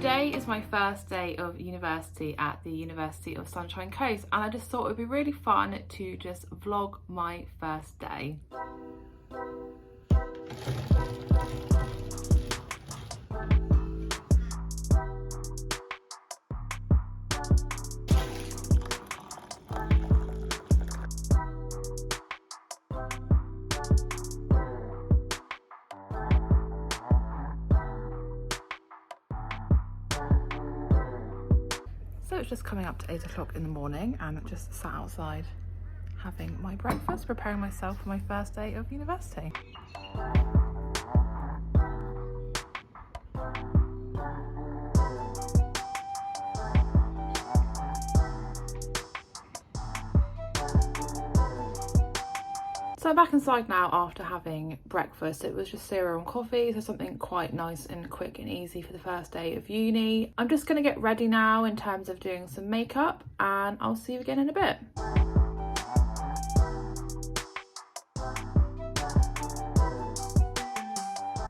Today is my first day of university at the University of Sunshine Coast, and I just thought it would be really fun to just vlog my first day. So it's just coming up to 8 o'clock in the morning and just sat outside having my breakfast, preparing myself for my first day of university. So I'm back inside now after having breakfast. It was just cereal and coffee, so something quite nice and quick and easy for the first day of uni. I'm just going to get ready now in terms of doing some makeup, and I'll see you again in a bit.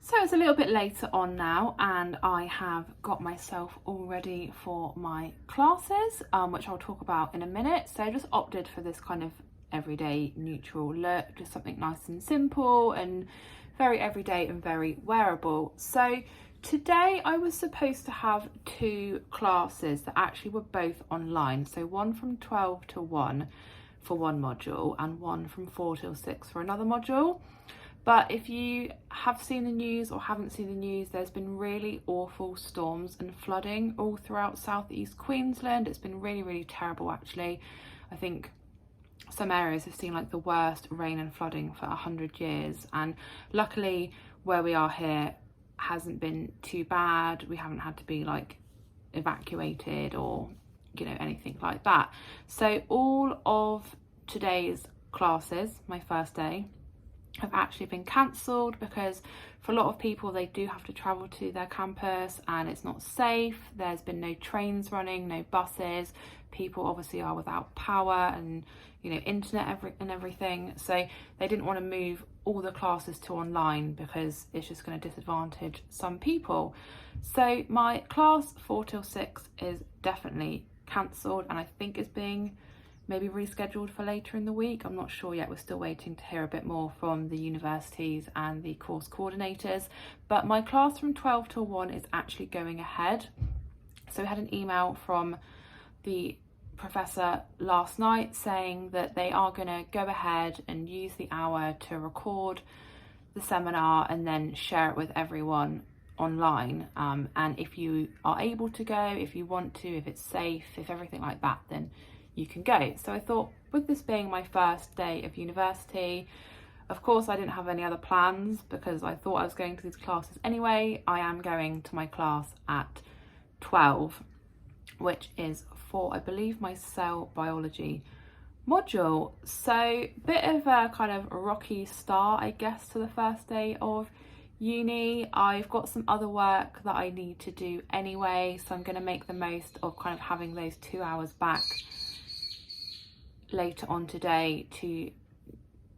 So it's a little bit later on now, and I have got myself all ready for my classes, which I'll talk about in a minute. So I just opted for this kind of everyday neutral look, just something nice and simple and very everyday and very wearable. So today I was supposed to have two classes that actually were both online, so one from 12 to 1 for one module and one from 4 till 6 for another module. But if you have seen the news or haven't seen the news, there's been really awful storms and flooding all throughout southeast Queensland. It's been really terrible actually. I think some areas have seen like the worst rain and flooding for 100 years, and luckily where we are here hasn't been too bad. We haven't had to be like evacuated or anything like that. So all of today's classes, my first day, have actually been cancelled because for a lot of people they do have to travel to their campus and it's not safe. There's been no trains running, no buses. People obviously are without power and internet and everything, so they didn't want to move all the classes to online because it's just going to disadvantage some people. So my class 4 till 6 is definitely cancelled, and I think it's being maybe rescheduled for later in the week. I'm not sure yet. We're still waiting to hear a bit more from the universities and the course coordinators, but my class from 12 till 1 is actually going ahead. So we had an email from the professor last night saying that they are going to go ahead and use the hour to record the seminar and then share it with everyone online, and if you are able to go, if you want to, if it's safe, if everything like that, then you can go. So I thought, with this being my first day of university, of course I didn't have any other plans because I thought I was going to these classes anyway. I am going to my class at 12, which is for, I believe, my cell biology module. So bit of a kind of rocky start, I guess, to the first day of uni. I've got some other work that I need to do anyway, so I'm going to make the most of kind of having those 2 hours back later on today to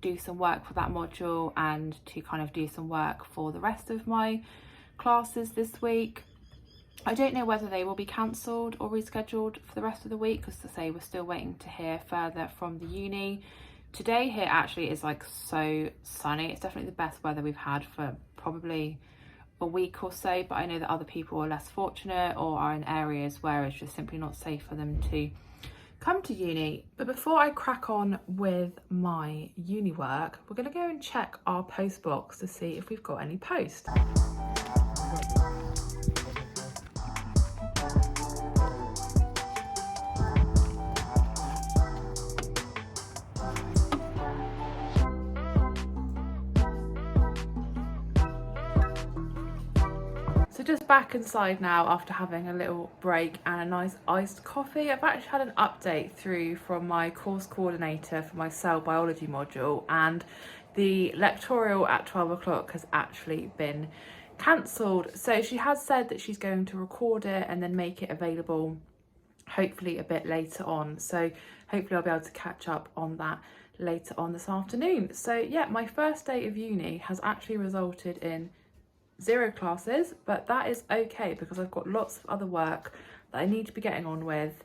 do some work for that module and to kind of do some work for the rest of my classes this week. I don't know whether they will be cancelled or rescheduled for the rest of the week, because to say we're still waiting to hear further from the uni. Today here actually is like so sunny. It's definitely the best weather we've had for probably a week or so, but I know that other people are less fortunate or are in areas where it's just simply not safe for them to come to uni. But before I crack on with my uni work, we're going to go and check our post box to see if we've got any post. So just back inside now after having a little break and a nice iced coffee. I've actually had an update through from my course coordinator for my cell biology module, and the lectorial at 12 o'clock has actually been cancelled. So she has said that she's going to record it and then make it available hopefully a bit later on. So hopefully I'll be able to catch up on that later on this afternoon. So yeah, my first day of uni has actually resulted in 0 classes, but that is okay because I've got lots of other work that I need to be getting on with.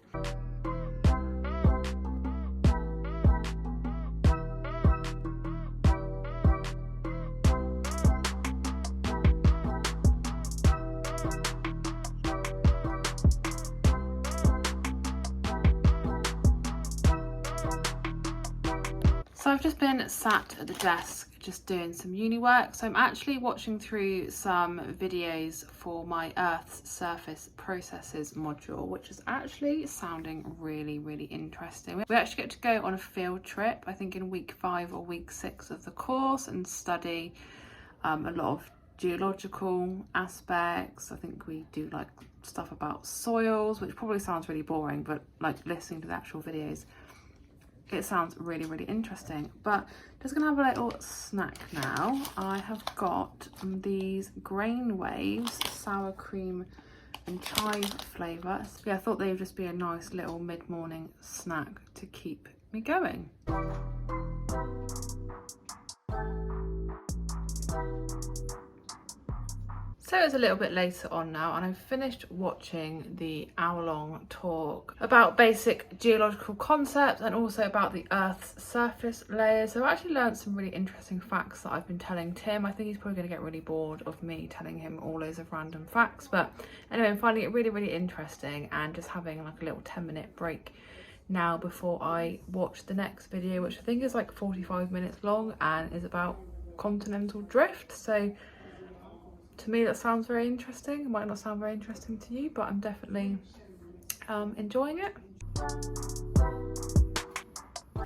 So I've just been sat at the desk just doing some uni work. So I'm actually watching through some videos for my Earth's surface processes module, which is actually sounding really, really interesting. We actually get to go on a field trip, I think in week 5 or week 6 of the course, and study a lot of geological aspects. I think we do like stuff about soils, which probably sounds really boring, but like listening to the actual videos, it sounds really, really interesting. But just gonna have a little snack now. I have got these Grain Waves sour cream and chive flavour. So yeah, I thought they would just be a nice little mid-morning snack to keep me going. So it's a little bit later on now, and I've finished watching the hour-long talk about basic geological concepts and also about the Earth's surface layers. So I've actually learned some really interesting facts that I've been telling Tim. I think he's probably going to get really bored of me telling him all loads of random facts, but anyway, I'm finding it really, really interesting, and just having like a little 10-minute break now before I watch the next video, which I think is like 45 minutes long and is about continental drift. So to me that sounds very interesting. It might not sound very interesting to you, but I'm definitely enjoying it.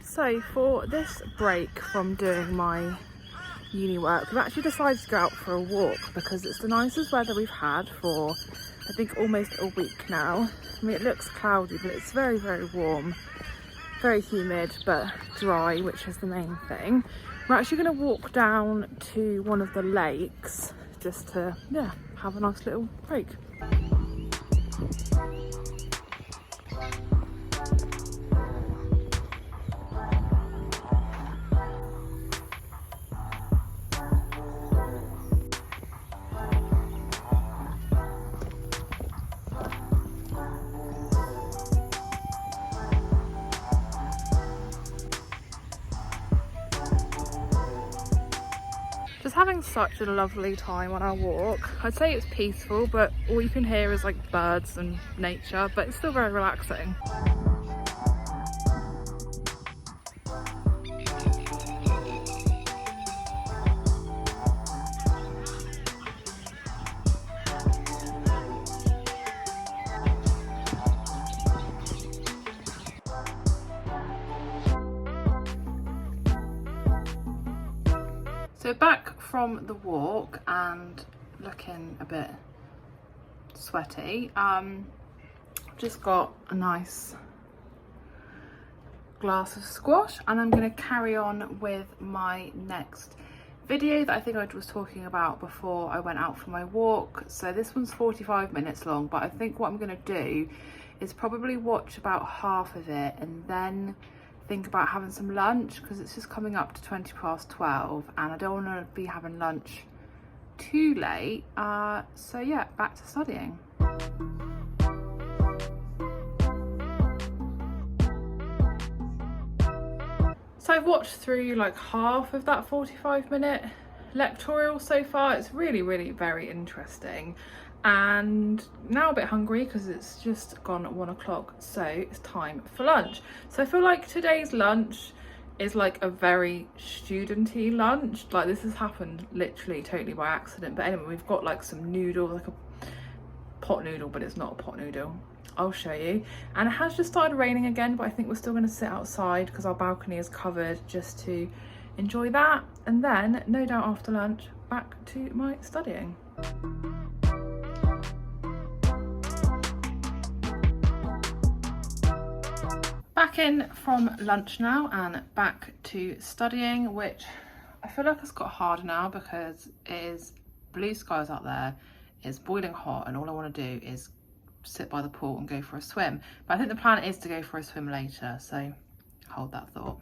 So for this break from doing my uni work, we've actually decided to go out for a walk because it's the nicest weather we've had for I think almost a week now. I mean, it looks cloudy, but it's very, very warm, very humid but dry, which is the main thing. We're actually going to walk down to one of the lakes just to, yeah, have a nice little break. Just having such a lovely time on our walk. I'd say it's peaceful, but all you can hear is like birds and nature, but it's still very relaxing. So back from the walk and looking a bit sweaty, just got a nice glass of squash, and I'm going to carry on with my next video that I think I was talking about before I went out for my walk. So this one's 45 minutes long, but I think what I'm going to do is probably watch about half of it and then think about having some lunch, because it's just coming up to 12:20 and I don't want to be having lunch too late. So yeah, back to studying. So I've watched through like half of that 45-minute lectorial so far. It's really, really very interesting, and now a bit hungry because it's just gone 1 o'clock, so it's time for lunch. So I feel like today's lunch is like a very studenty lunch. Like this has happened literally totally by accident, but anyway, we've got like some noodles, like a pot noodle, but it's not a pot noodle. I'll show you. And it has just started raining again, but I think we're still going to sit outside because our balcony is covered, just to enjoy that, and then no doubt after lunch back to my studying. Back in from lunch now and back to studying, which I feel like it's got harder now because it is blue skies out there, it's boiling hot, and all I want to do is sit by the pool and go for a swim. But I think the plan is to go for a swim later, so hold that thought.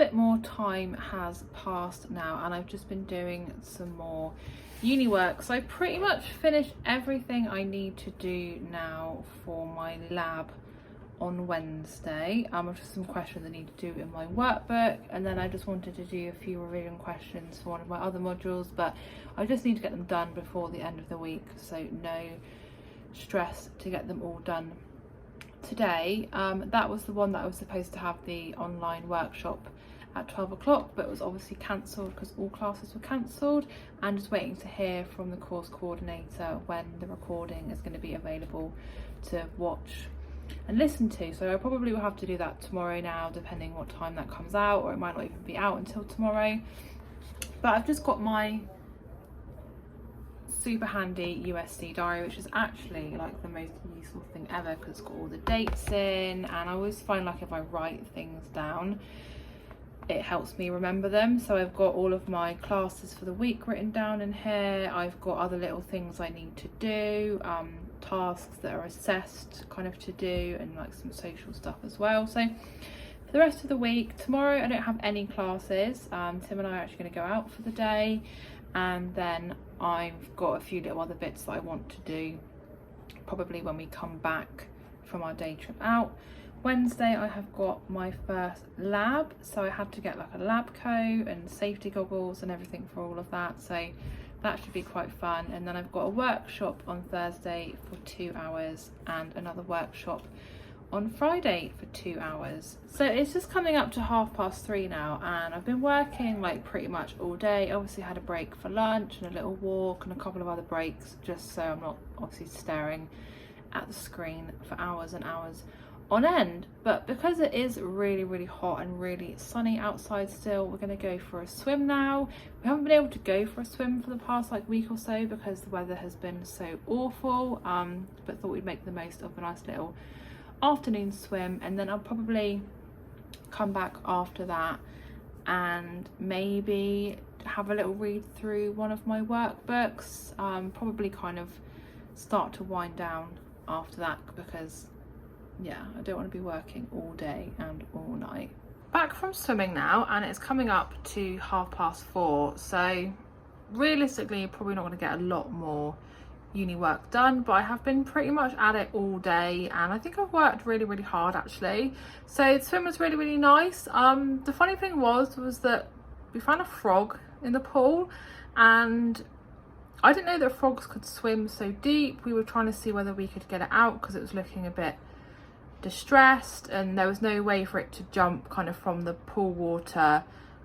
bit more time has passed now, and I've just been doing some more uni work. So I've pretty much finished everything I need to do now for my lab on Wednesday. I've just some questions I need to do in my workbook, and then I just wanted to do a few revision questions for one of my other modules, but I just need to get them done before the end of the week, so no stress to get them all done today. That was the one that I was supposed to have the online workshop at 12 o'clock, but it was obviously cancelled because all classes were cancelled, and just waiting to hear from the course coordinator when the recording is going to be available to watch and listen to. So I probably will have to do that tomorrow now, depending what time that comes out, or it might not even be out until tomorrow. But I've just got my super handy USD diary, which is actually like the most useful thing ever because it's got all the dates in, and I always find like if I write things down it helps me remember them. So I've got all of my classes for the week written down in here. I've got other little things I need to do, tasks that are assessed kind of to do, and like some social stuff as well. So for the rest of the week, tomorrow I don't have any classes. Tim and I are actually going to go out for the day, and then I've got a few little other bits that I want to do probably when we come back from our day trip out. Wednesday I have got my first lab, so I had to get like a lab coat and safety goggles and everything for all of that, so that should be quite fun. And then I've got a workshop on Thursday for 2 hours and another workshop on Friday for 2 hours. So it's just coming up to 3:30 now, and I've been working like pretty much all day. Obviously had a break for lunch and a little walk and a couple of other breaks, just so I'm not obviously staring at the screen for hours and hours on end. But because it is really hot and really sunny outside still, we're going to go for a swim now. We haven't been able to go for a swim for the past like week or so because the weather has been so awful, but thought we'd make the most of a nice little afternoon swim, and then I'll probably come back after that and maybe have a little read through one of my workbooks, probably kind of start to wind down after that, because yeah, I don't want to be working all day and all night. Back from swimming now, and it's coming up to 4:30, so realistically probably not going to get a lot more uni work done, but I have been pretty much at it all day, and I think I've worked really hard actually. So the swim was really nice. The funny thing was that we found a frog in the pool, and I didn't know that frogs could swim so deep. We were trying to see whether we could get it out because it was looking a bit distressed, and there was no way for it to jump kind of from the pool water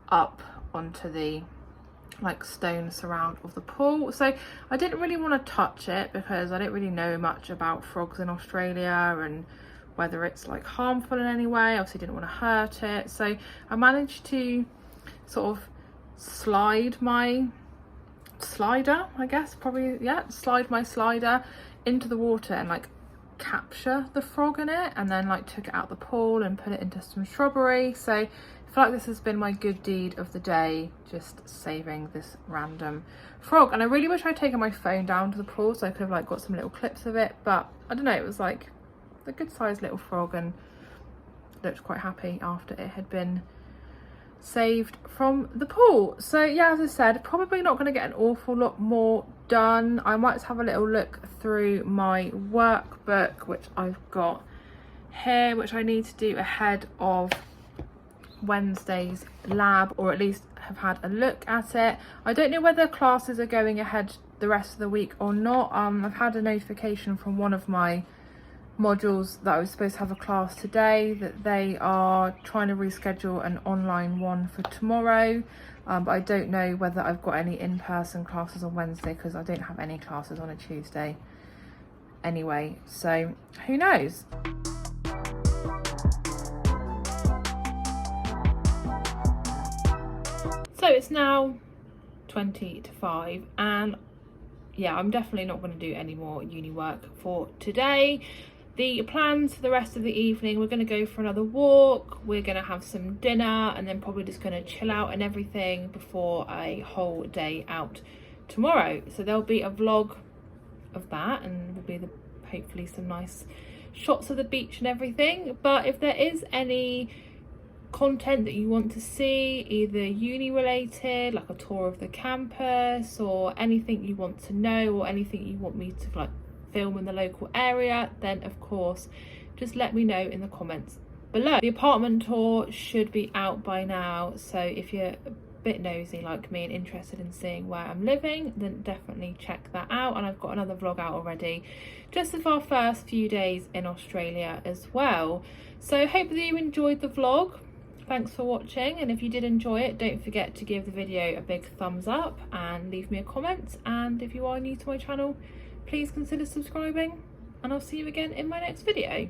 up onto the like stone surround of the pool. So I didn't really want to touch it because I don't really know much about frogs in Australia and whether it's like harmful in any way. Obviously didn't want to hurt it, so I managed to sort of slide my slider, I guess, probably, yeah, slide my slider into the water and like capture the frog in it, and then like took it out the pool and put it into some shrubbery. So I feel like this has been my good deed of the day, just saving this random frog. And I really wish I'd taken my phone down to the pool so I could have like got some little clips of it, but I don't know, it was like a good sized little frog and looked quite happy after it had been saved from the pool. So yeah, as I said, probably not going to get an awful lot more done. I might have a little look through my workbook, which I've got here, which I need to do ahead of Wednesday's lab, or at least have had a look at it. I don't know whether classes are going ahead the rest of the week or not. I've had a notification from one of my modules that I was supposed to have a class today that they are trying to reschedule an online one for tomorrow, but I don't know whether I've got any in-person classes on Wednesday because I don't have any classes on a Tuesday anyway, so who knows. So it's now 20 to 5, and yeah, I'm definitely not going to do any more uni work for today. The plans for the rest of the evening, we're going to go for another walk, we're going to have some dinner, and then probably just going to chill out and everything before a whole day out tomorrow. So there'll be a vlog of that, and there'll be hopefully some nice shots of the beach and everything. But if there is any content that you want to see, either uni related, like a tour of the campus, or anything you want to know, or anything you want me to like film in the local area, then of course just let me know in the comments below. The apartment tour should be out by now, so if you're a bit nosy like me and interested in seeing where I'm living, then definitely check that out. And I've got another vlog out already just of our first few days in Australia as well. So hope that you enjoyed the vlog. Thanks for watching, and if you did enjoy it, don't forget to give the video a big thumbs up and leave me a comment. And if you are new to my channel, please consider subscribing, and I'll see you again in my next video.